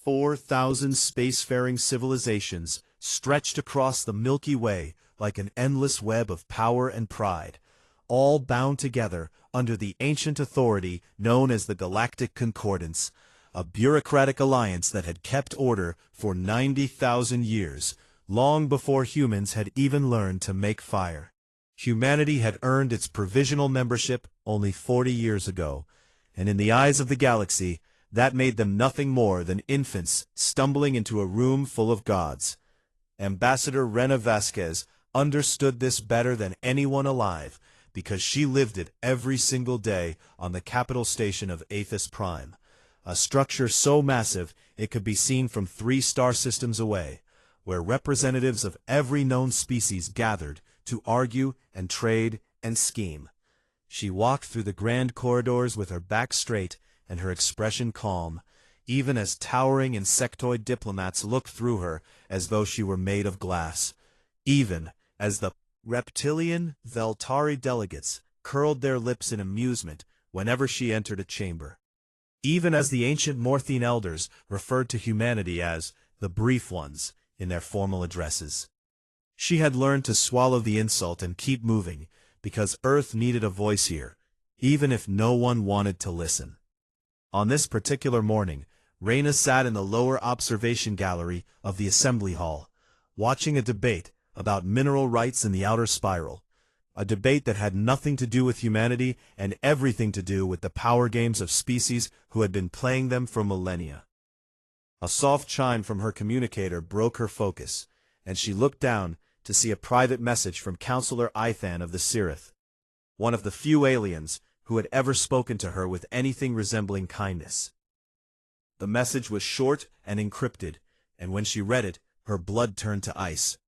4,000 spacefaring civilizations stretched across the Milky Way like an endless web of power and pride, all bound together under the ancient authority known as the Galactic Concordance, a bureaucratic alliance that had kept order for 90,000 years, long before humans had even learned to make fire. Humanity had earned its provisional membership only 40 years ago, and in the eyes of the galaxy, that made them nothing more than infants stumbling into a room full of gods. Ambassador Rena Vasquez understood this better than anyone alive, because she lived it every single day on the capital station of Aethys Prime, a structure so massive it could be seen from 3 star systems away, where representatives of every known species gathered to argue and trade and scheme. She walked through the grand corridors with her back straight and her expression calm, even as towering insectoid diplomats looked through her as though she were made of glass, even as the reptilian Veltari delegates curled their lips in amusement whenever she entered a chamber, even as the ancient Morthine elders referred to humanity as the brief ones in their formal addresses. She had learned to swallow the insult and keep moving, because Earth needed a voice here, even if no one wanted to listen. On this particular morning, Rena sat in the lower observation gallery of the Assembly Hall, watching a debate about mineral rights in the outer spiral, a debate that had nothing to do with humanity and everything to do with the power games of species who had been playing them for millennia. A soft chime from her communicator broke her focus, and she looked down to see a private message from Counselor Ithan of the Sirith, one of the few aliens who had ever spoken to her with anything resembling kindness. The message was short and encrypted, and when she read it, her blood turned to ice.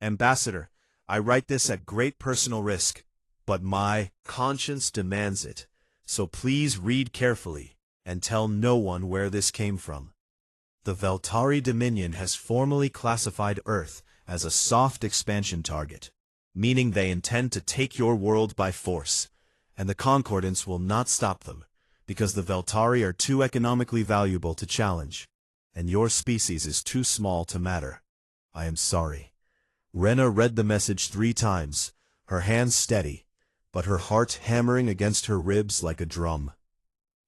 "Ambassador, I write this at great personal risk, but my conscience demands it, so please read carefully and tell no one where this came from. The Veltari Dominion has formally classified Earth as a soft expansion target, meaning they intend to take your world by force, and the Concordance will not stop them, because the Veltari are too economically valuable to challenge, and your species is too small to matter. I am sorry." Rena read the message 3 times, her hands steady, but her heart hammering against her ribs like a drum.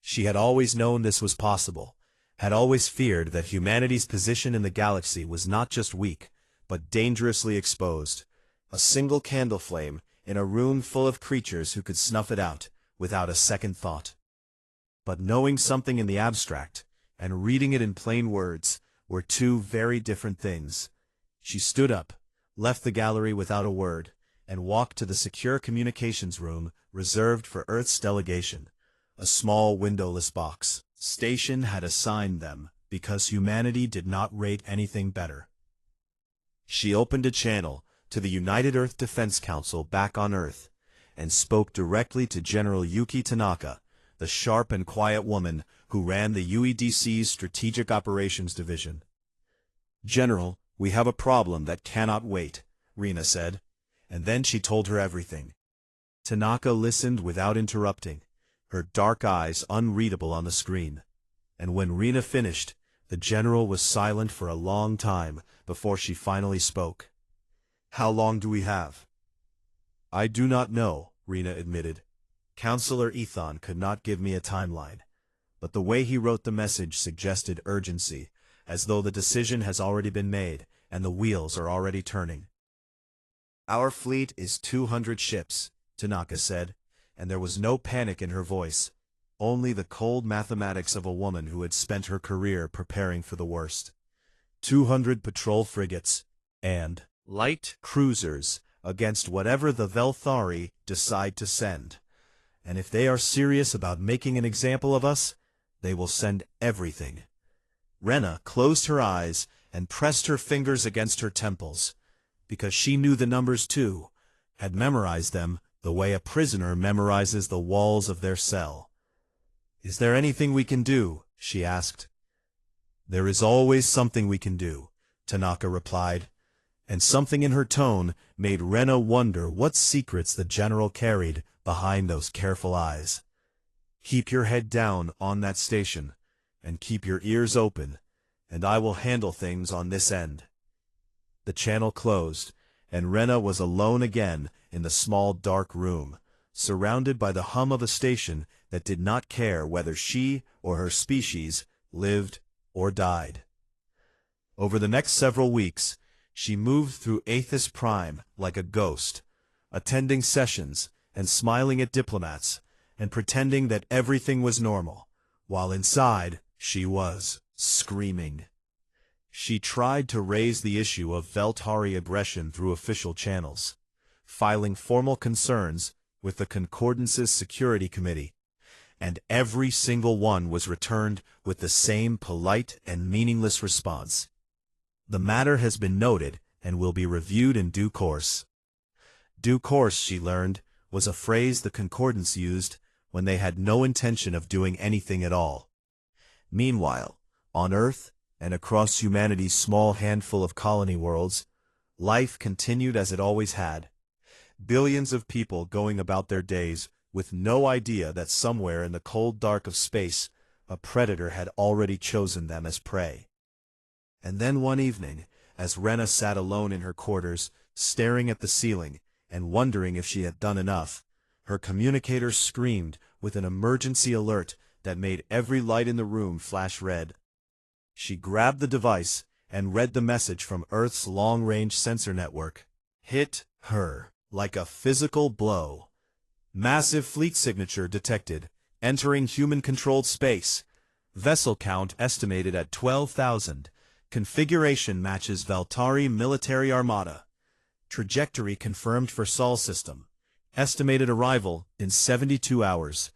She had always known this was possible, had always feared that humanity's position in the galaxy was not just weak, but dangerously exposed, a single candle flame in a room full of creatures who could snuff it out without a second thought. But knowing something in the abstract and reading it in plain words were 2 very different things. She stood up, left the gallery without a word, and walked to the secure communications room reserved for Earth's delegation, a small windowless box. Station had assigned them because humanity did not rate anything better. She opened a channel to the United Earth Defense Council back on Earth, and spoke directly to General Yuki Tanaka, the sharp and quiet woman who ran the UEDC's Strategic Operations Division. "General, we have a problem that cannot wait," Rena said, and then she told her everything. Tanaka listened without interrupting, her dark eyes unreadable on the screen, and when Rena finished, the general was silent for a long time before she finally spoke. "How long do we have?" "I do not know," Rena admitted. Counselor Ethan could not give me a timeline, but the way he wrote the message suggested urgency, as though the decision has already been made and the wheels are already turning. "Our fleet is 200 ships," Tanaka said, and there was no panic in her voice, only the cold mathematics of a woman who had spent her career preparing for the worst. 200 patrol frigates and light cruisers against whatever the Velthari decide to send. And if they are serious about making an example of us, they will send everything. Rena closed her eyes and pressed her fingers against her temples, because she knew the numbers too, had memorized them the way a prisoner memorizes the walls of their cell. "Is there anything we can do?" she asked. "There is always something we can do," Tanaka replied, and something in her tone made Rena wonder what secrets the general carried behind those careful eyes. "Keep your head down on that station, and keep your ears open, and I will handle things on this end." The channel closed, and Rena was alone again in the small dark room, surrounded by the hum of a station that did not care whether she or her species lived or died. Over the next several weeks, she moved through Aethys Prime like a ghost, attending sessions and smiling at diplomats and pretending that everything was normal, while inside she was screaming. She tried to raise the issue of Veltari aggression through official channels, filing formal concerns with the Concordance's Security Committee, and every single one was returned with the same polite and meaningless response. "The matter has been noted and will be reviewed in due course." Due course, she learned, was a phrase the Concordance used when they had no intention of doing anything at all. Meanwhile, on Earth, and across humanity's small handful of colony worlds, life continued as it always had. Billions of people going about their days with no idea that somewhere in the cold dark of space, a predator had already chosen them as prey. And then one evening, as Rena sat alone in her quarters, staring at the ceiling and wondering if she had done enough, her communicator screamed with an emergency alert that made every light in the room flash red. She grabbed the device and read the message from Earth's long-range sensor network. Hit her like a physical blow. Massive fleet signature detected, entering human-controlled space. Vessel count estimated at 12,000. Configuration matches Veltari military armada. Trajectory confirmed for Sol system. Estimated arrival in 72 hours.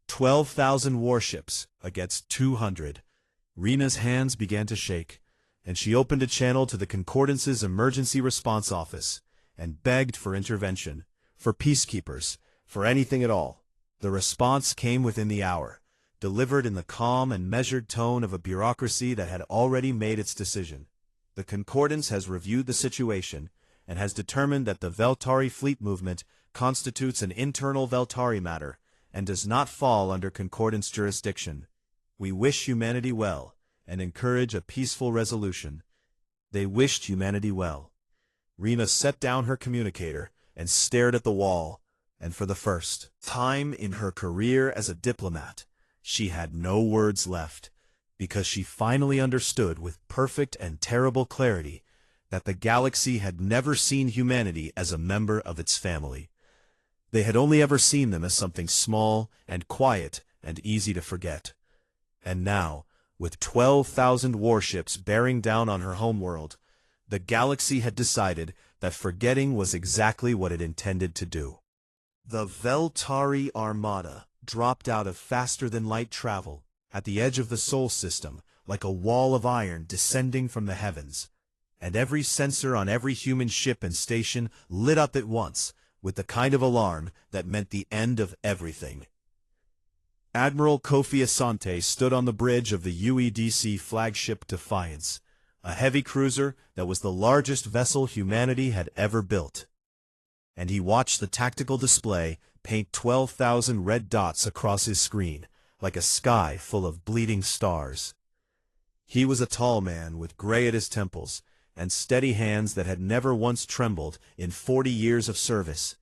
12,000 warships against 200. Rena's hands began to shake, and she opened a channel to the Concordance's Emergency Response Office and begged for intervention, for peacekeepers, for anything at all. The response came within the hour, delivered in the calm and measured tone of a bureaucracy that had already made its decision. The Concordance has reviewed the situation and has determined that the Veltari fleet movement constitutes an internal Veltari matter and does not fall under Concordance jurisdiction. We wish humanity well and encourage a peaceful resolution. They wished humanity well. Rena set down her communicator and stared at the wall, and for the first time in her career as a diplomat, she had no words left, because she finally understood with perfect and terrible clarity that the galaxy had never seen humanity as a member of its family. They had only ever seen them as something small and quiet and easy to forget. And now, with 12,000 warships bearing down on her homeworld, the galaxy had decided that forgetting was exactly what it intended to do. The Veltari Armada dropped out of faster-than-light travel at the edge of the Sol system like a wall of iron descending from the heavens, and every sensor on every human ship and station lit up at once with the kind of alarm that meant the end of everything. Admiral Kofi Asante stood on the bridge of the UEDC flagship Defiance, a heavy cruiser that was the largest vessel humanity had ever built. And he watched the tactical display paint 12,000 red dots across his screen, like a sky full of bleeding stars. He was a tall man with gray at his temples and steady hands that had never once trembled in 40 years of service.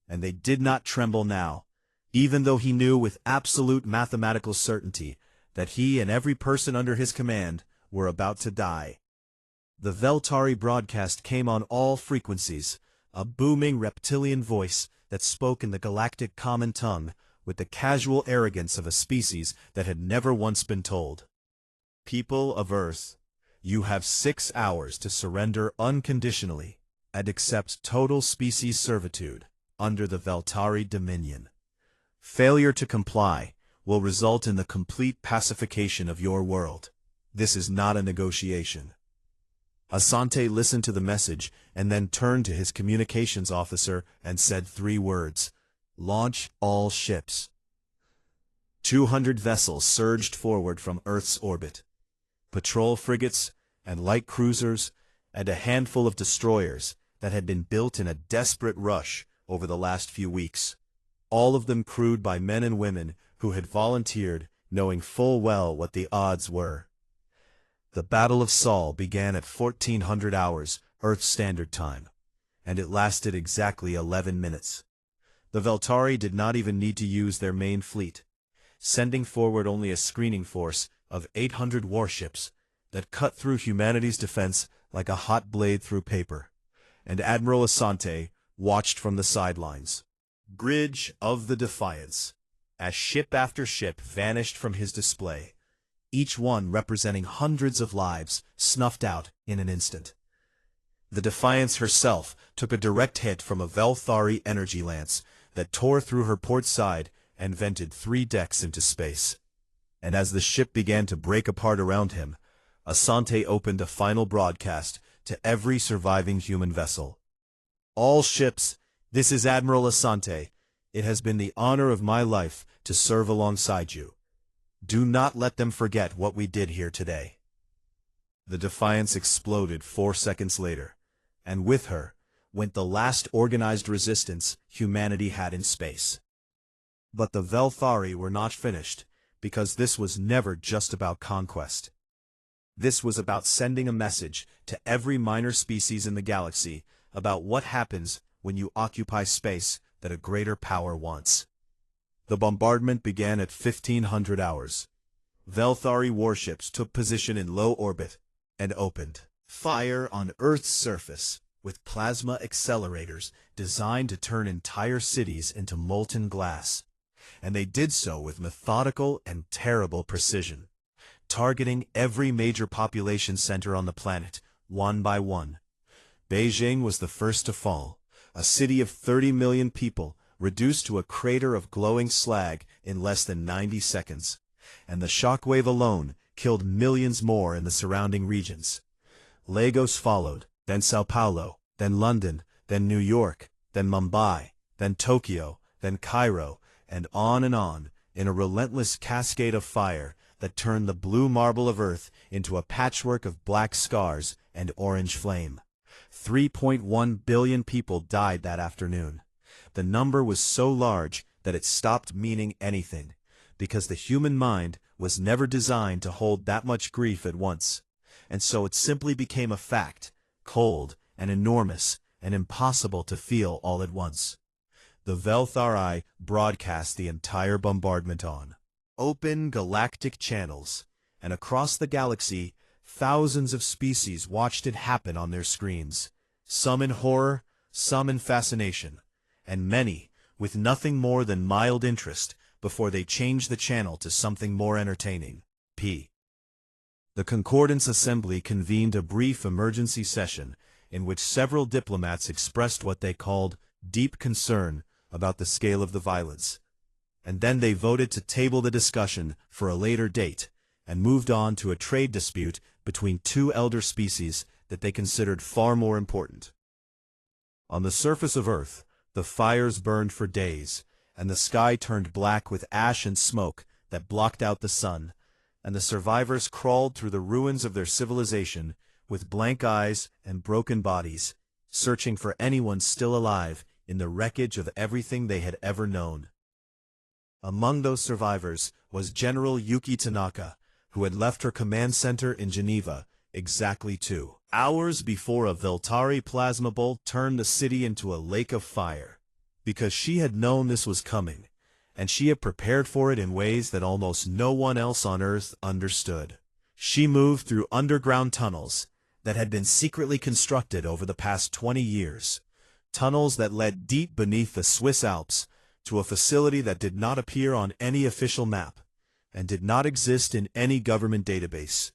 And they did not tremble now, even though he knew with absolute mathematical certainty that he and every person under his command were about to die. The Veltari broadcast came on all frequencies, a booming reptilian voice that spoke in the galactic common tongue with the casual arrogance of a species that had never once been told. People of Earth, you have 6 hours to surrender unconditionally and accept total species servitude under the Veltari dominion. Failure to comply will result in the complete pacification of your world. This is not a negotiation. Asante listened to the message and then turned to his communications officer and said 3 words: launch all ships. 200 vessels surged forward from Earth's orbit. Patrol frigates and light cruisers and a handful of destroyers that had been built in a desperate rush over the last few weeks, all of them crewed by men and women who had volunteered, knowing full well what the odds were. The Battle of Sol began at 1400 hours, Earth Standard Time, and it lasted exactly 11 minutes. The Veltari did not even need to use their main fleet, sending forward only a screening force of 800 warships that cut through humanity's defense like a hot blade through paper, and Admiral Asante watched from the sidelines. Bridge of the Defiance, as ship after ship vanished from his display, each one representing hundreds of lives snuffed out in an instant. The Defiance herself took a direct hit from a Velthari energy lance that tore through her port side and vented 3 decks into space. And as the ship began to break apart around him, Asante opened a final broadcast to every surviving human vessel. All ships, this is Admiral Asante. It has been the honor of my life to serve alongside you. Do not let them forget what we did here today. The Defiance exploded 4 seconds later, and with her went the last organized resistance humanity had in space. But the Velthari were not finished, because this was never just about conquest. This was about sending a message to every minor species in the galaxy about what happens when you occupy space that a greater power wants. The bombardment began at 1500 hours. Velthari warships took position in low orbit and opened fire on Earth's surface with plasma accelerators designed to turn entire cities into molten glass. And they did so with methodical and terrible precision, targeting every major population center on the planet, one by one. Beijing was the first to fall, a city of 30 million people reduced to a crater of glowing slag in less than 90 seconds, and the shockwave alone killed millions more in the surrounding regions. Lagos followed, then Sao Paulo, then London, then New York, then Mumbai, then Tokyo, then Cairo, and on, in a relentless cascade of fire that turned the blue marble of Earth into a patchwork of black scars and orange flame. 3.1 billion people died that afternoon. The number was so large that it stopped meaning anything, because the human mind was never designed to hold that much grief at once, and so it simply became a fact, cold and enormous and impossible to feel all at once. The Velthari broadcast the entire bombardment on open galactic channels, and across the galaxy, thousands of species watched it happen on their screens, some in horror, some in fascination, and many with nothing more than mild interest before they changed the channel to something more entertaining. The Concordance Assembly convened a brief emergency session in which several diplomats expressed what they called deep concern about the scale of the violence, and then they voted to table the discussion for a later date and moved on to a trade dispute between 2 elder species that they considered far more important. On the surface of Earth, the fires burned for days, and the sky turned black with ash and smoke that blocked out the sun, and the survivors crawled through the ruins of their civilization with blank eyes and broken bodies, searching for anyone still alive in the wreckage of everything they had ever known. Among those survivors was General Yuki Tanaka, who had left her command center in Geneva exactly 2 hours before a Veltari plasma bolt turned the city into a lake of fire, because she had known this was coming, and she had prepared for it in ways that almost no one else on Earth understood. She moved through underground tunnels that had been secretly constructed over the past 20 years, tunnels that led deep beneath the Swiss Alps to a facility that did not appear on any official map and did not exist in any government database.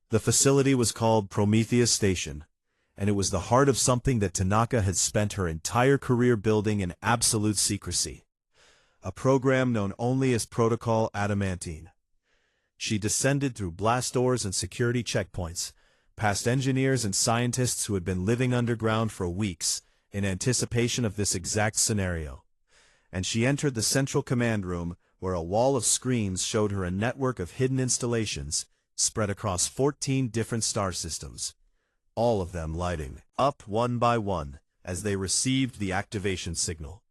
The facility was called Prometheus Station, and it was the heart of something that Tanaka had spent her entire career building in absolute secrecy, a program known only as Protocol Adamantine. She descended through blast doors and security checkpoints, past engineers and scientists who had been living underground for weeks in anticipation of this exact scenario, and she entered the central command room where a wall of screens showed her a network of hidden installations spread across 14 different star systems, all of them lighting up one by one as they received the activation signal.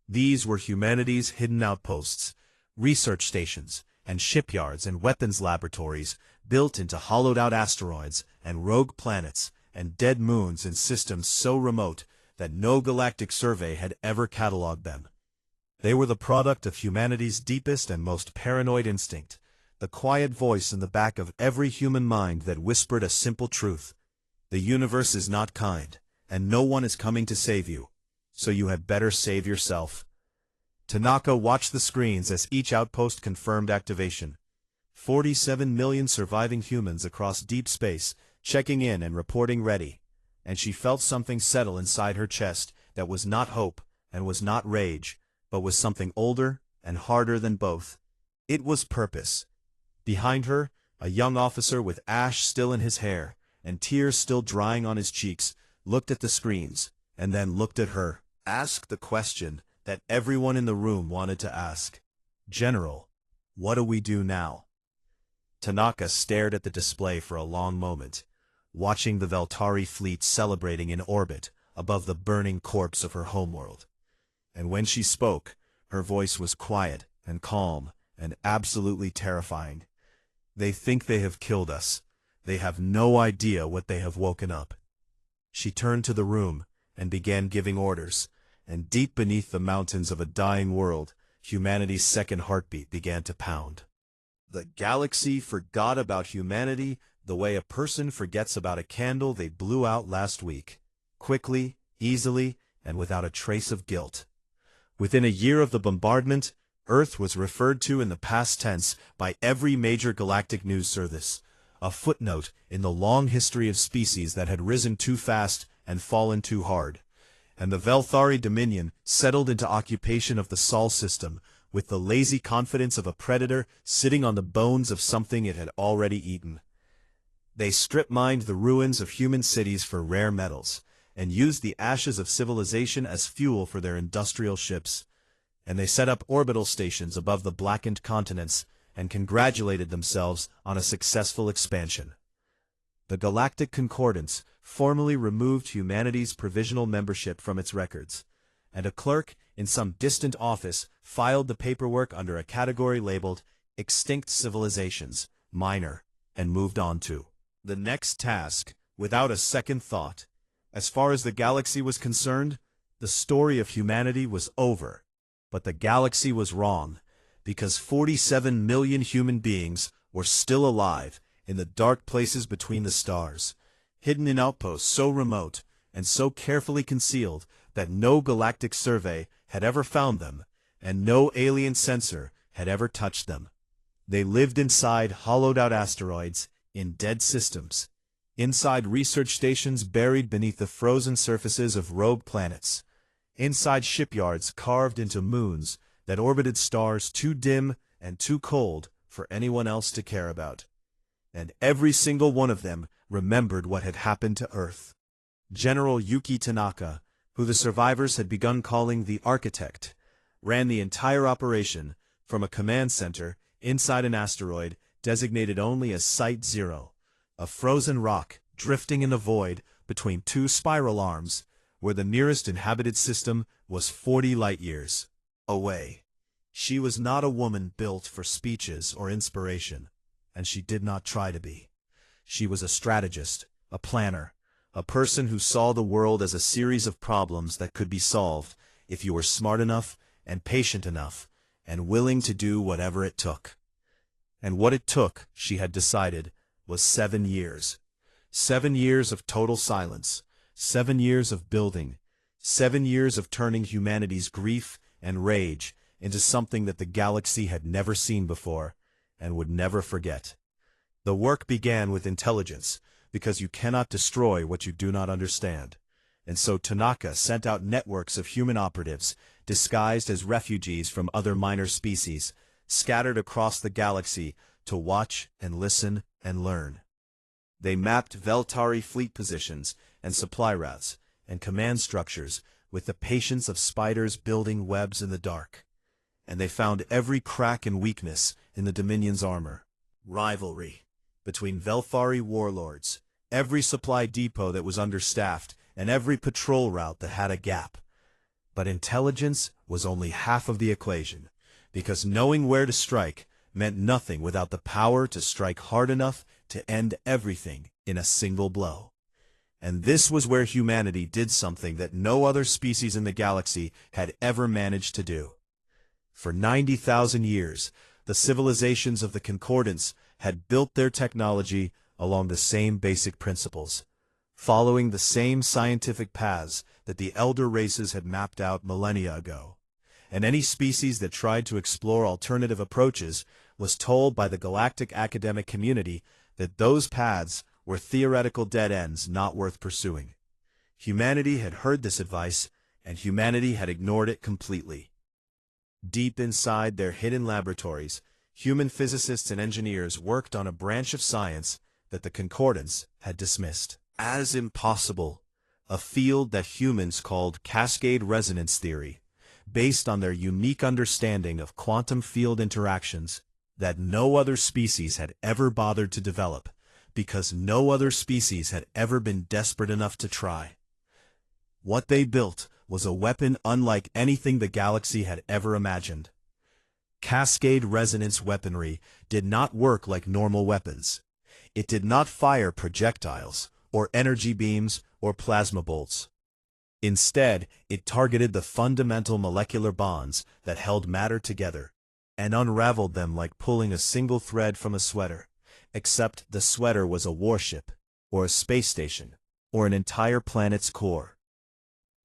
These were humanity's hidden outposts, research stations, and shipyards and weapons laboratories built into hollowed-out asteroids and rogue planets and dead moons in systems so remote that no galactic survey had ever catalogued them. They were the product of humanity's deepest and most paranoid instinct, the quiet voice in the back of every human mind that whispered a simple truth. The universe is not kind, and no one is coming to save you, so you had better save yourself. Tanaka watched the screens as each outpost confirmed activation. 47 million surviving humans across deep space, checking in and reporting ready, and she felt something settle inside her chest that was not hope and was not rage, but was something older and harder than both. It was purpose. Behind her, a young officer with ash still in his hair and tears still drying on his cheeks looked at the screens and then looked at her. Asked the question that everyone in the room wanted to ask. General, what do we do now? Tanaka stared at the display for a long moment, watching the Veltari fleet celebrating in orbit above the burning corpse of her homeworld. And when she spoke, her voice was quiet and calm and absolutely terrifying. They think they have killed us. They have no idea what they have woken up. She turned to the room and began giving orders, and deep beneath the mountains of a dying world, humanity's second heartbeat began to pound. The galaxy forgot about humanity the way a person forgets about a candle they blew out last week, quickly, easily, and without a trace of guilt. Within a year of the bombardment, Earth was referred to in the past tense by every major galactic news service, a footnote in the long history of species that had risen too fast and fallen too hard. And the Velthari Dominion settled into occupation of the Sol system with the lazy confidence of a predator sitting on the bones of something it had already eaten. They strip-mined the ruins of human cities for rare metals, and used the ashes of civilization as fuel for their industrial ships. And they set up orbital stations above the blackened continents and congratulated themselves on a successful expansion. The Galactic Concordance formally removed humanity's provisional membership from its records, and a clerk in some distant office filed the paperwork under a category labeled Extinct Civilizations, Minor, and moved on to the next task without a second thought. As far as the galaxy was concerned, the story of humanity was over. But the galaxy was wrong, because 47 million human beings were still alive in the dark places between the stars, hidden in outposts so remote and so carefully concealed that no galactic survey had ever found them, and no alien sensor had ever touched them. They lived inside hollowed-out asteroids, in dead systems, inside research stations buried beneath the frozen surfaces of rogue planets, inside shipyards carved into moons that orbited stars too dim and too cold for anyone else to care about. And every single one of them remembered what had happened to Earth. General Yuki Tanaka, who the survivors had begun calling the Architect, ran the entire operation from a command center inside an asteroid designated only as Site 0, a frozen rock drifting in the void between two spiral arms, where the nearest inhabited system was 40 light-years away. She was not a woman built for speeches or inspiration, and she did not try to be. She was a strategist, a planner, a person who saw the world as a series of problems that could be solved if you were smart enough and patient enough and willing to do whatever it took. And what it took, she had decided, was 7 years. 7 years of total silence. 7 years of building. 7 years of turning humanity's grief and rage into something that the galaxy had never seen before and would never forget. The work began with intelligence, because you cannot destroy what you do not understand. And so Tanaka sent out networks of human operatives, disguised as refugees from other minor species, scattered across the galaxy to watch and listen and learn. They mapped Veltari fleet positions and supply routes and command structures with the patience of spiders building webs in the dark. And they found every crack and weakness in the Dominion's armor. Rivalry between Velthari warlords, every supply depot that was understaffed, and every patrol route that had a gap. But intelligence was only half of the equation, because knowing where to strike meant nothing without the power to strike hard enough to end everything in a single blow. And this was where humanity did something that no other species in the galaxy had ever managed to do. For 90,000 years, the civilizations of the Concordance had built their technology along the same basic principles, following the same scientific paths that the elder races had mapped out millennia ago. And any species that tried to explore alternative approaches was told by the galactic academic community that those paths were theoretical dead ends not worth pursuing. Humanity had heard this advice, and humanity had ignored it completely. Deep inside their hidden laboratories, human physicists and engineers worked on a branch of science that the Concordance had dismissed as impossible, a field that humans called cascade resonance theory, based on their unique understanding of quantum field interactions that no other species had ever bothered to develop, because no other species had ever been desperate enough to try. What they built was a weapon unlike anything the galaxy had ever imagined. Cascade resonance weaponry did not work like normal weapons. It did not fire projectiles, or energy beams, or plasma bolts. Instead, it targeted the fundamental molecular bonds that held matter together, and unraveled them like pulling a single thread from a sweater, except the sweater was a warship, or a space station, or an entire planet's core.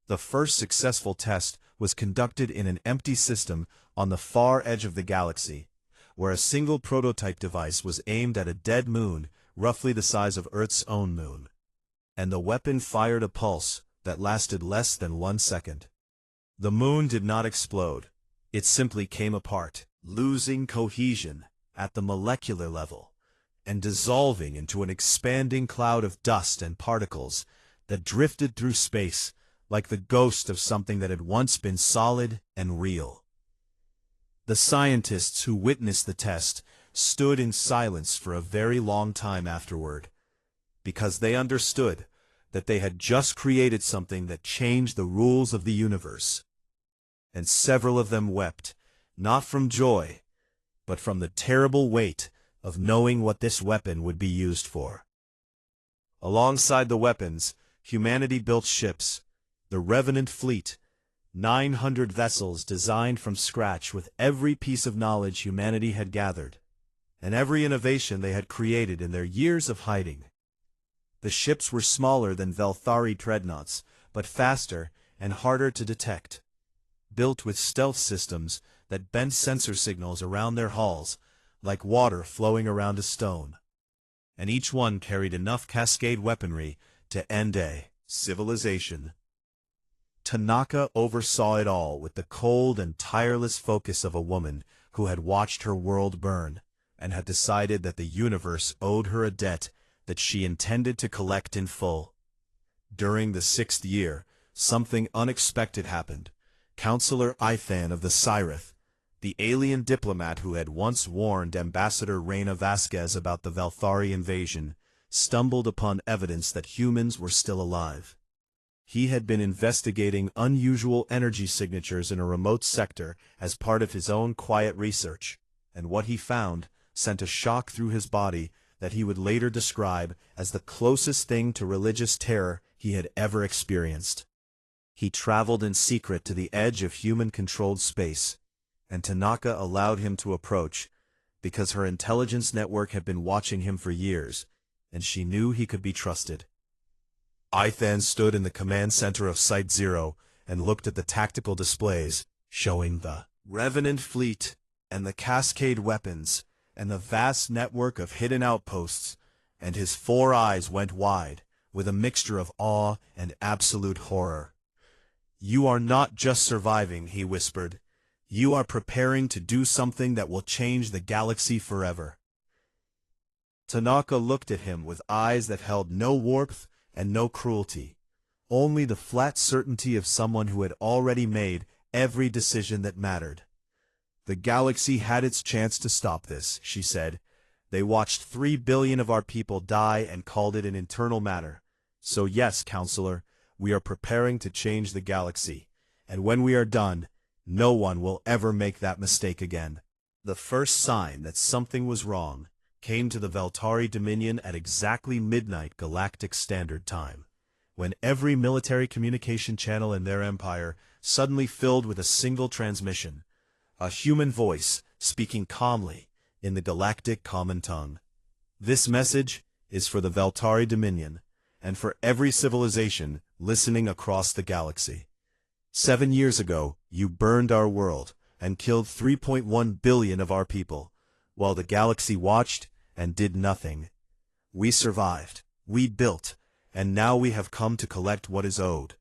The first successful test was conducted in an empty system on the far edge of the galaxy, where a single prototype device was aimed at a dead moon roughly the size of Earth's own moon. And the weapon fired a pulse that lasted less than 1 second. The moon did not explode. It simply came apart, losing cohesion at the molecular level, and dissolving into an expanding cloud of dust and particles that drifted through space like the ghost of something that had once been solid and real. The scientists who witnessed the test stood in silence for a very long time afterward, because they understood that they had just created something that changed the rules of the universe. And several of them wept, not from joy, but from the terrible weight of knowing what this weapon would be used for. Alongside the weapons, humanity built ships, the Revenant Fleet, 900 vessels designed from scratch with every piece of knowledge humanity had gathered, and every innovation they had created in their years of hiding. The ships were smaller than Velthari dreadnoughts, but faster and harder to detect, built with stealth systems that bent sensor signals around their hulls like water flowing around a stone. And each one carried enough cascade weaponry to end a civilization. Tanaka oversaw it all with the cold and tireless focus of a woman who had watched her world burn, and had decided that the universe owed her a debt that she intended to collect in full. During the 6th year, something unexpected happened. Counselor Ithan of the Cyrith, the alien diplomat who had once warned Ambassador Reina Vasquez about the Velthari invasion, stumbled upon evidence that humans were still alive. He had been investigating unusual energy signatures in a remote sector as part of his own quiet research, and what he found sent a shock through his body that he would later describe as the closest thing to religious terror he had ever experienced. He traveled in secret to the edge of human-controlled space, and Tanaka allowed him to approach, because her intelligence network had been watching him for years, and she knew he could be trusted. Ithan stood in the command center of Site Zero and looked at the tactical displays, showing the Revenant Fleet and the Cascade weapons and the vast network of hidden outposts, and his 4 eyes went wide, with a mixture of awe and absolute horror. "You are not just surviving," he whispered. "You are preparing to do something that will change the galaxy forever." Tanaka looked at him with eyes that held no warmth and no cruelty, only the flat certainty of someone who had already made every decision that mattered. "The galaxy had its chance to stop this," she said. "They watched 3 billion of our people die and called it an internal matter. So yes, Counselor, we are preparing to change the galaxy, and when we are done, no one will ever make that mistake again." The first sign that something was wrong came to the Veltari Dominion at exactly midnight Galactic Standard Time, when every military communication channel in their empire suddenly filled with a single transmission, a human voice speaking calmly in the galactic common tongue. This message is for the Veltari Dominion, and for every civilization listening across the galaxy. 7 years ago, you burned our world and killed 3.1 billion of our people, while the galaxy watched and did nothing. We survived, we built, and now we have come to collect what is owed.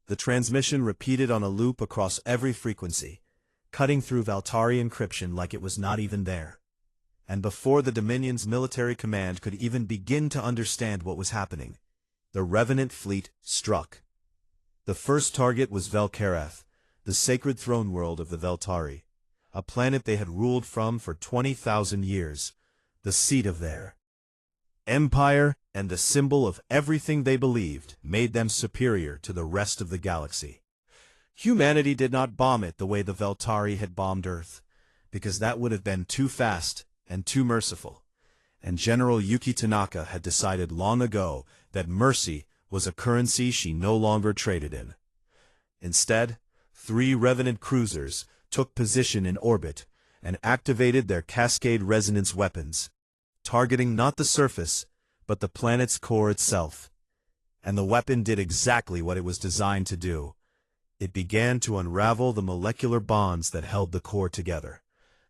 The transmission repeated on a loop across every frequency, cutting through Veltari encryption like it was not even there. And before the Dominion's military command could even begin to understand what was happening, the Revenant fleet struck. The first target was Velkarath, the sacred throne world of the Veltari, a planet they had ruled from for 20,000 years, the seat of their empire and the symbol of everything they believed made them superior to the rest of the galaxy. Humanity did not bomb it the way the Veltari had bombed Earth, because that would have been too fast and too merciful, and General Yuki Tanaka had decided long ago that mercy was a currency she no longer traded in. Instead, 3 Revenant cruisers took position in orbit and activated their Cascade Resonance weapons, targeting not the surface, but the planet's core itself. And the weapon did exactly what it was designed to do. It began to unravel the molecular bonds that held the core together,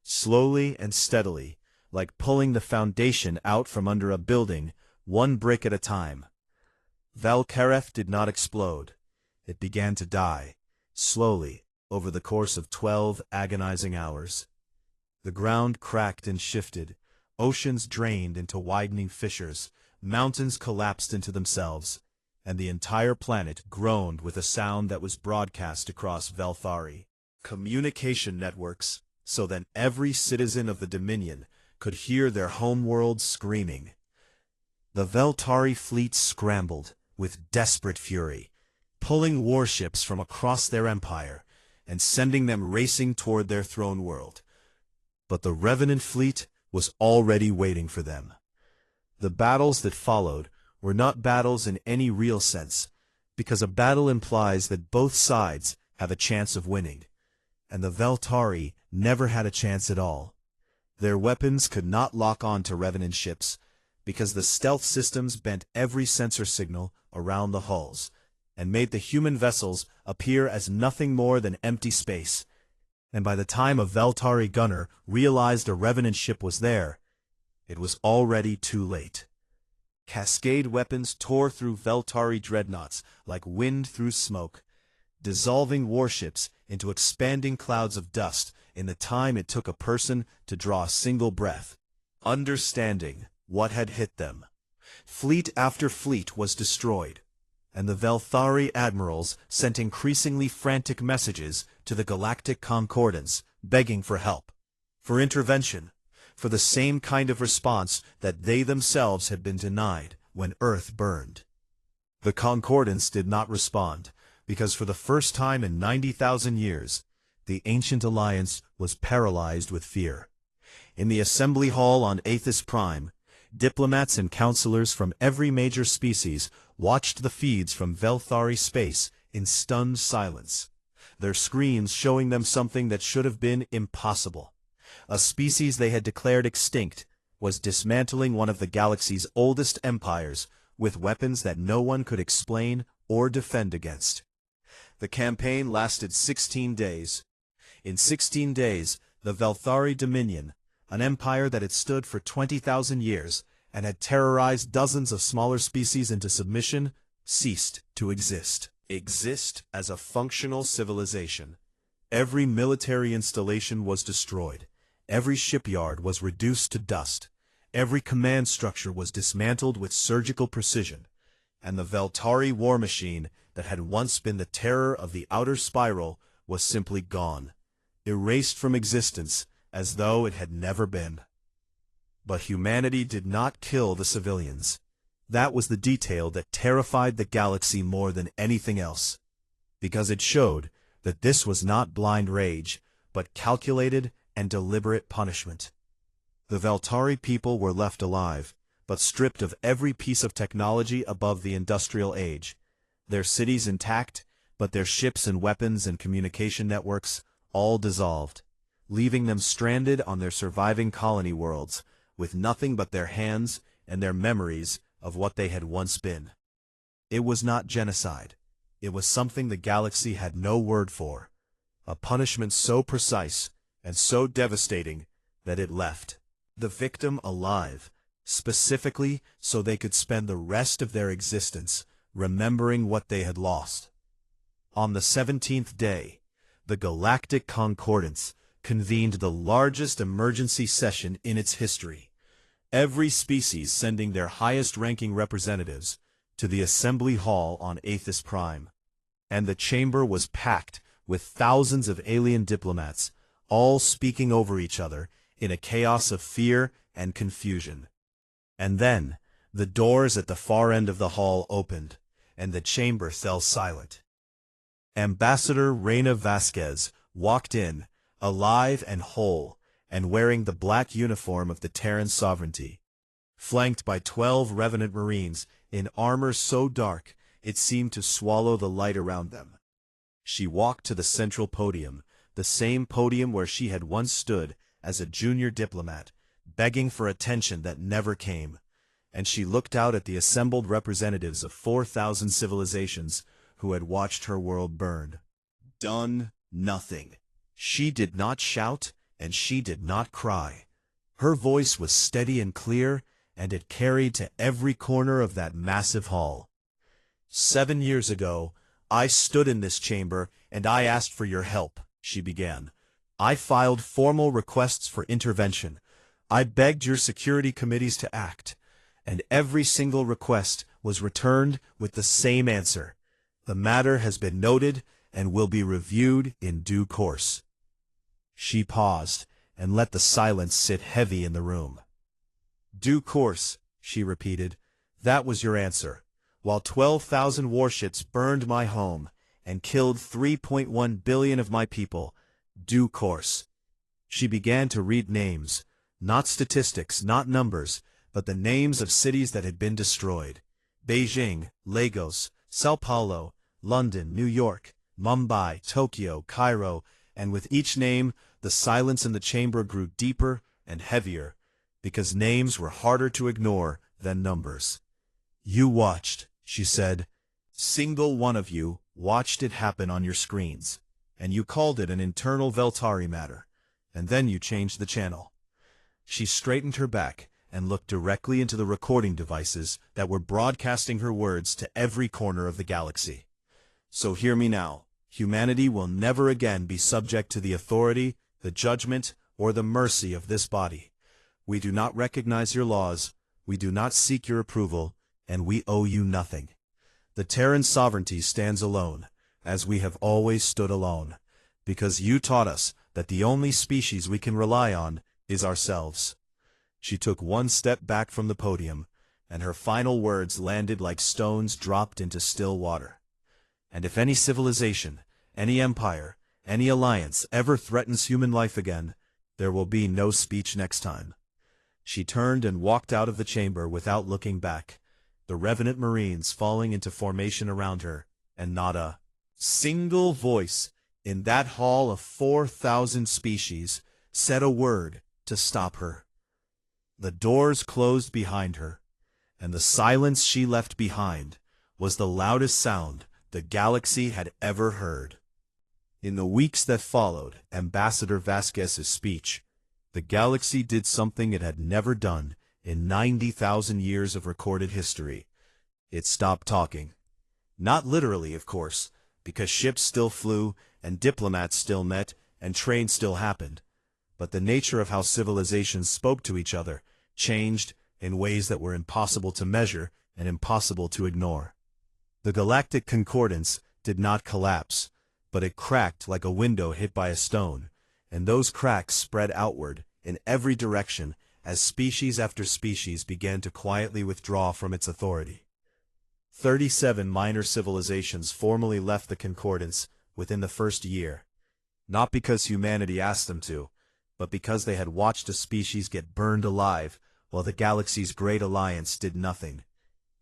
slowly and steadily, like pulling the foundation out from under a building, one brick at a time. Velkarath did not explode. It began to die, slowly, over the course of 12 agonizing hours. The ground cracked and shifted, oceans drained into widening fissures, mountains collapsed into themselves, and the entire planet groaned with a sound that was broadcast across Veltari communication networks, so that every citizen of the Dominion could hear their homeworld screaming. The Veltari fleet scrambled with desperate fury, pulling warships from across their empire and sending them racing toward their throne world. But the Revenant fleet was already waiting for them. The battles that followed were not battles in any real sense, because a battle implies that both sides have a chance of winning, and the Veltari never had a chance at all. Their weapons could not lock on to Revenant ships, because the stealth systems bent every sensor signal around the hulls, and made the human vessels appear as nothing more than empty space. And by the time a Veltari gunner realized a Revenant ship was there, it was already too late. Cascade weapons tore through Veltari dreadnoughts like wind through smoke, dissolving warships into expanding clouds of dust in the time it took a person to draw a single breath, understanding what had hit them. Fleet after fleet was destroyed, and the Veltari admirals sent increasingly frantic messages to the Galactic Concordance, begging for help, for intervention, for the same kind of response that they themselves had been denied when Earth burned. The Concordance did not respond, because for the first time in 90,000 years, the Ancient Alliance was paralyzed with fear. In the assembly hall on Aethys Prime, diplomats and counselors from every major species watched the feeds from Veltari space in stunned silence, their screens showing them something that should have been impossible. A species they had declared extinct was dismantling one of the galaxy's oldest empires with weapons that no one could explain or defend against. The campaign lasted 16 days. In 16 days, the Veltari Dominion, an empire that had stood for 20,000 years and had terrorized dozens of smaller species into submission, ceased to exist. Exist as a functional civilization. Every military installation was destroyed. Every shipyard was reduced to dust. Every command structure was dismantled with surgical precision. And the Veltari war machine that had once been the terror of the outer spiral was simply gone, erased from existence as though it had never been. But humanity did not kill the civilians. That was the detail that terrified the galaxy more than anything else, because it showed that this was not blind rage, but calculated and deliberate punishment. The Veltari people were left alive, but stripped of every piece of technology above the industrial age. Their cities intact, but their ships and weapons and communication networks all dissolved, leaving them stranded on their surviving colony worlds, with nothing but their hands and their memories of what they had once been. It was not genocide. It was something the galaxy had no word for, a punishment so precise and so devastating that it left the victim alive, specifically so they could spend the rest of their existence remembering what they had lost. On the 17th day, the Galactic Concordance convened the largest emergency session in its history, every species sending their highest-ranking representatives to the Assembly Hall on Aethys Prime. And the chamber was packed with thousands of alien diplomats, all speaking over each other in a chaos of fear and confusion. And then, the doors at the far end of the hall opened, and the chamber fell silent. Ambassador Reina Vasquez walked in, alive and whole, and wearing the black uniform of the Terran sovereignty, flanked by 12 Revenant Marines in armor so dark it seemed to swallow the light around them. She walked to the central podium, the same podium where she had once stood as a junior diplomat, begging for attention that never came, and she looked out at the assembled representatives of 4,000 civilizations who had watched her world burn. Done nothing. She did not shout, and she did not cry. Her voice was steady and clear, and it carried to every corner of that massive hall. 7 years ago, I stood in this chamber, and I asked for your help, she began. I filed formal requests for intervention. I begged your security committees to act, and every single request was returned with the same answer. The matter has been noted and will be reviewed in due course. She paused and let the silence sit heavy in the room. Due course, she repeated. That was your answer, while 12,000 warships burned my home and killed 3.1 billion of my people. Due course. She began to read names, not statistics, not numbers, but the names of cities that had been destroyed. Beijing, Lagos, Sao Paulo, London, New York, Mumbai, Tokyo, Cairo, and with each name, the silence in the chamber grew deeper and heavier, because names were harder to ignore than numbers. You watched, she said. Single one of you watched it happen on your screens, and you called it an internal Veltari matter, and then you changed the channel. She straightened her back and looked directly into the recording devices that were broadcasting her words to every corner of the galaxy. So hear me now. Humanity will never again be subject to the authority, the judgment, or the mercy of this body. We do not recognize your laws, we do not seek your approval, and we owe you nothing. The Terran sovereignty stands alone, as we have always stood alone, because you taught us that the only species we can rely on is ourselves. She took one step back from the podium, and her final words landed like stones dropped into still water. And if any civilization, any empire, any alliance ever threatens human life again, there will be no speech next time. She turned and walked out of the chamber without looking back, the Revenant Marines falling into formation around her, and not a single voice in that hall of 4,000 species said a word to stop her. The doors closed behind her, and the silence she left behind was the loudest sound the galaxy had ever heard. In the weeks that followed Ambassador Vasquez's speech, the galaxy did something it had never done in 90,000 years of recorded history. It stopped talking. Not literally, of course, because ships still flew, and diplomats still met, and trade still happened. But the nature of how civilizations spoke to each other changed in ways that were impossible to measure and impossible to ignore. The Galactic Concordance did not collapse, but it cracked like a window hit by a stone, and those cracks spread outward in every direction as species after species began to quietly withdraw from its authority. 37 minor civilizations formally left the Concordance within the first year, not because humanity asked them to, but because they had watched a species get burned alive while the galaxy's great alliance did nothing.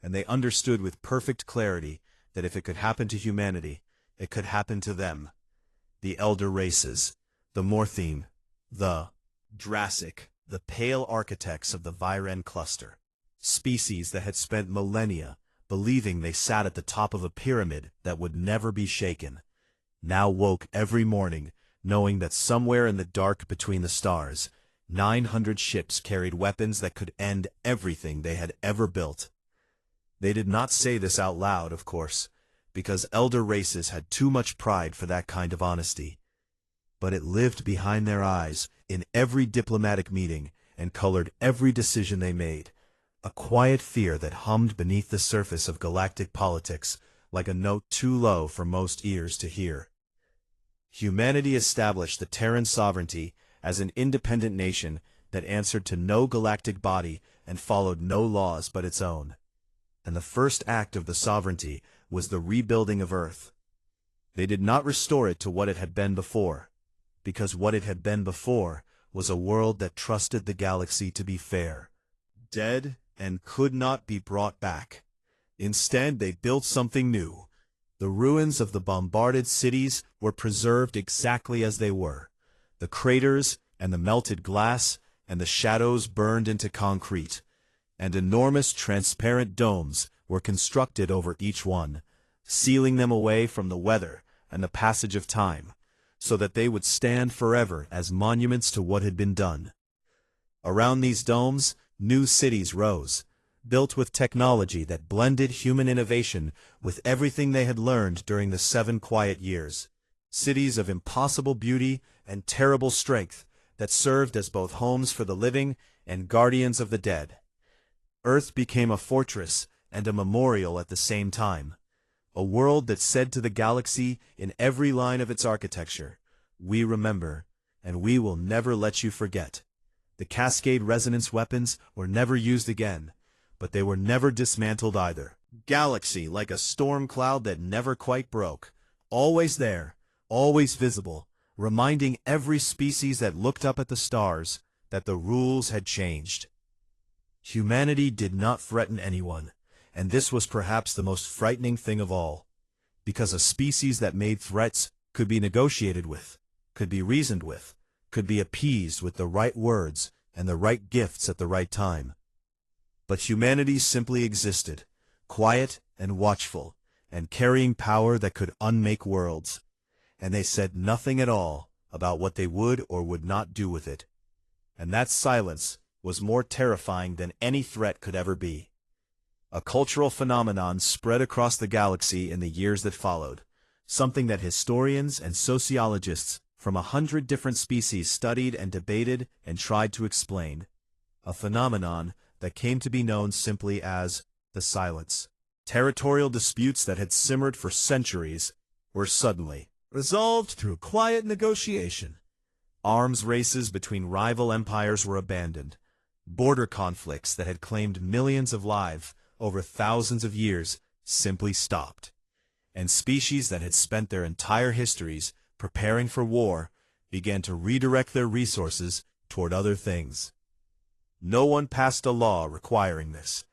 And they understood with perfect clarity that if it could happen to humanity, it could happen to them. The elder races, the Mortheme, the Drassic, the pale architects of the Viren cluster. Species that had spent millennia believing they sat at the top of a pyramid that would never be shaken, now woke every morning knowing that somewhere in the dark between the stars, 900 ships carried weapons that could end everything they had ever built. They did not say this out loud, of course, because elder races had too much pride for that kind of honesty. But it lived behind their eyes in every diplomatic meeting and colored every decision they made, a quiet fear that hummed beneath the surface of galactic politics like a note too low for most ears to hear. Humanity established the Terran sovereignty as an independent nation that answered to no galactic body and followed no laws but its own. And the first act of the sovereignty was the rebuilding of Earth. They did not restore it to what it had been before, because what it had been before was a world that trusted the galaxy to be fair, dead, and could not be brought back. Instead, they built something new. The ruins of the bombarded cities were preserved exactly as they were. The craters and the melted glass and the shadows burned into concrete, and enormous transparent domes were constructed over each one, sealing them away from the weather and the passage of time, so that they would stand forever as monuments to what had been done. Around these domes, new cities rose, built with technology that blended human innovation with everything they had learned during the 7 quiet years. Cities of impossible beauty and terrible strength that served as both homes for the living and guardians of the dead. Earth became a fortress and a memorial at the same time. A world that said to the galaxy in every line of its architecture, "We remember, and we will never let you forget." The Cascade resonance weapons were never used again, but they were never dismantled either. Galaxy like a storm cloud that never quite broke, always there, always visible, reminding every species that looked up at the stars that the rules had changed. Humanity did not threaten anyone, and this was perhaps the most frightening thing of all, because a species that made threats could be negotiated with, could be reasoned with, could be appeased with the right words and the right gifts at the right time. But humanity simply existed, quiet and watchful, and carrying power that could unmake worlds. And they said nothing at all about what they would or would not do with it. And that silence was more terrifying than any threat could ever be. A cultural phenomenon spread across the galaxy in the years that followed, something that historians and sociologists from 100 different species studied and debated and tried to explain. A phenomenon that came to be known simply as the silence. Territorial disputes that had simmered for centuries were suddenly resolved through quiet negotiation. Arms races between rival empires were abandoned. Border conflicts that had claimed millions of lives over thousands of years simply stopped. And species that had spent their entire histories preparing for war began to redirect their resources toward other things. No one passed a law requiring this,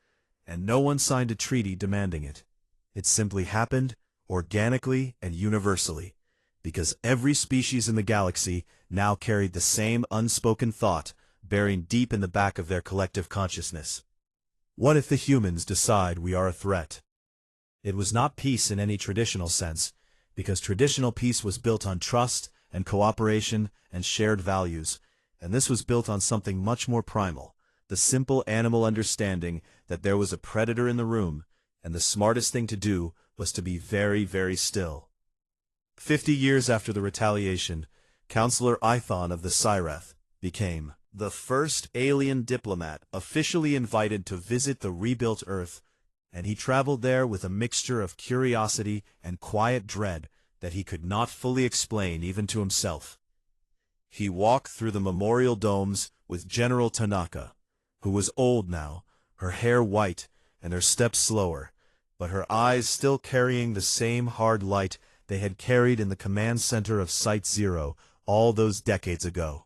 and no one signed a treaty demanding it. It simply happened organically and universally, because every species in the galaxy now carried the same unspoken thought buried deep in the back of their collective consciousness. What if the humans decide we are a threat? It was not peace in any traditional sense, because traditional peace was built on trust and cooperation and shared values, and this was built on something much more primal. The simple animal understanding that there was a predator in the room, and the smartest thing to do was to be very, very still. 50 years after the Retaliation, Counselor Ithon of the Syreth became the first alien diplomat officially invited to visit the rebuilt Earth, and he traveled there with a mixture of curiosity and quiet dread that he could not fully explain even to himself. He walked through the memorial domes with General Tanaka, who was old now, her hair white and her steps slower, but her eyes still carrying the same hard light they had carried in the command center of Site Zero all those decades ago.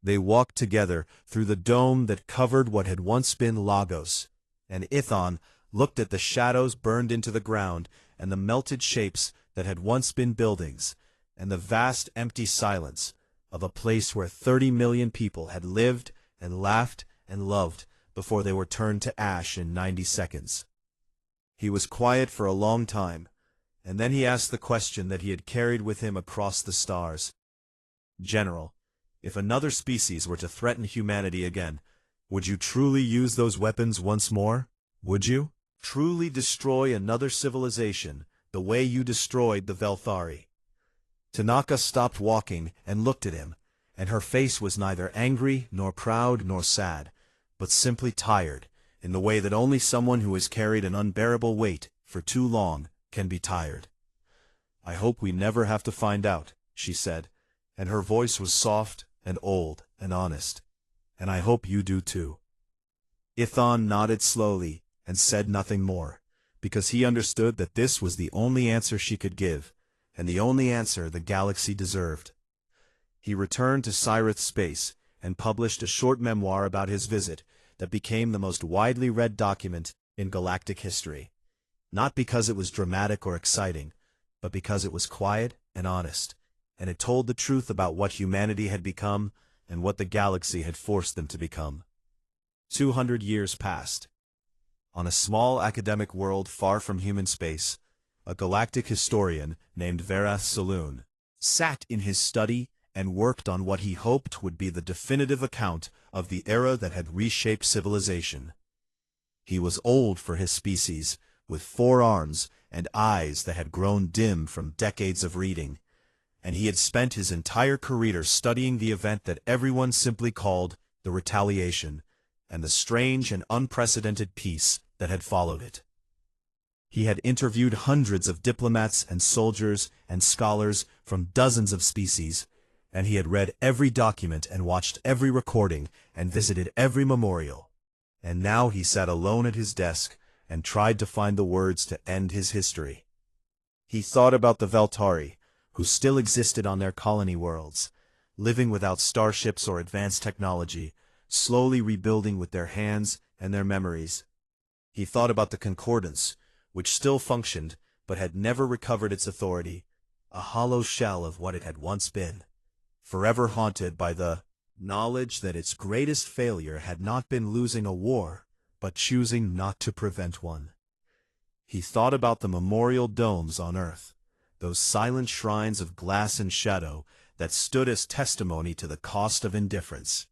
They walked together through the dome that covered what had once been Lagos, and Ithon looked at the shadows burned into the ground and the melted shapes that had once been buildings, and the vast empty silence of a place where 30 million people had lived and laughed and loved before they were turned to ash in 90 seconds. He was quiet for a long time, and then he asked the question that he had carried with him across the stars. General, if another species were to threaten humanity again, would you truly use those weapons once more? Would you truly destroy another civilization the way you destroyed the Velthari? Tanaka stopped walking and looked at him, and her face was neither angry nor proud nor sad, but simply tired, in the way that only someone who has carried an unbearable weight for too long can be tired. "I hope we never have to find out," she said, and her voice was soft and old and honest. "And I hope you do too." Ithon nodded slowly and said nothing more, because he understood that this was the only answer she could give, and the only answer the galaxy deserved. He returned to Cyrith's space and published a short memoir about his visit that became the most widely read document in galactic history. Not because it was dramatic or exciting, but because it was quiet and honest, and it told the truth about what humanity had become and what the galaxy had forced them to become. 200 years passed. On a small academic world far from human space, a galactic historian named Verath Saloon sat in his study and worked on what he hoped would be the definitive account of the era that had reshaped civilization. He was old for his species, with 4 arms and eyes that had grown dim from decades of reading, and he had spent his entire career studying the event that everyone simply called the Retaliation, and the strange and unprecedented peace that had followed it. He had interviewed hundreds of diplomats and soldiers and scholars from dozens of species, and he had read every document and watched every recording and visited every memorial. And now he sat alone at his desk and tried to find the words to end his history. He thought about the Veltari, who still existed on their colony worlds, living without starships or advanced technology, slowly rebuilding with their hands and their memories. He thought about the Concordance, which still functioned but had never recovered its authority, a hollow shell of what it had once been, forever haunted by the knowledge that its greatest failure had not been losing a war, but choosing not to prevent one. He thought about the memorial domes on Earth, those silent shrines of glass and shadow that stood as testimony to the cost of indifference.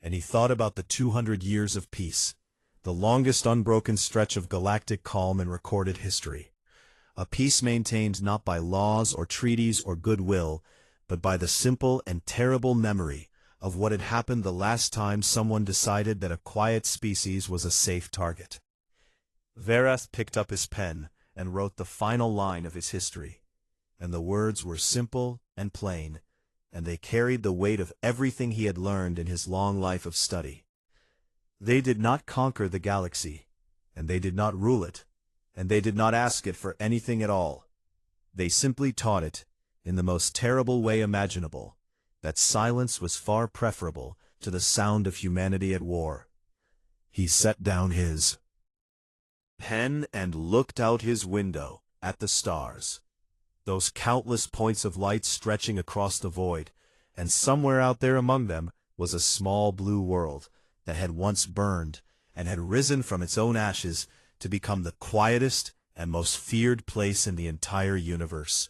And he thought about the 200 years of peace, the longest unbroken stretch of galactic calm in recorded history, a peace maintained not by laws or treaties or goodwill, but by the simple and terrible memory of what had happened the last time someone decided that a quiet species was a safe target. Verath picked up his pen and wrote the final line of his history, and the words were simple and plain, and they carried the weight of everything he had learned in his long life of study. They did not conquer the galaxy, and they did not rule it, and they did not ask it for anything at all. They simply taught it, in the most terrible way imaginable, that silence was far preferable to the sound of humanity at war. He set down his pen and looked out his window at the stars, those countless points of light stretching across the void, and somewhere out there among them was a small blue world that had once burned and had risen from its own ashes to become the quietest and most feared place in the entire universe.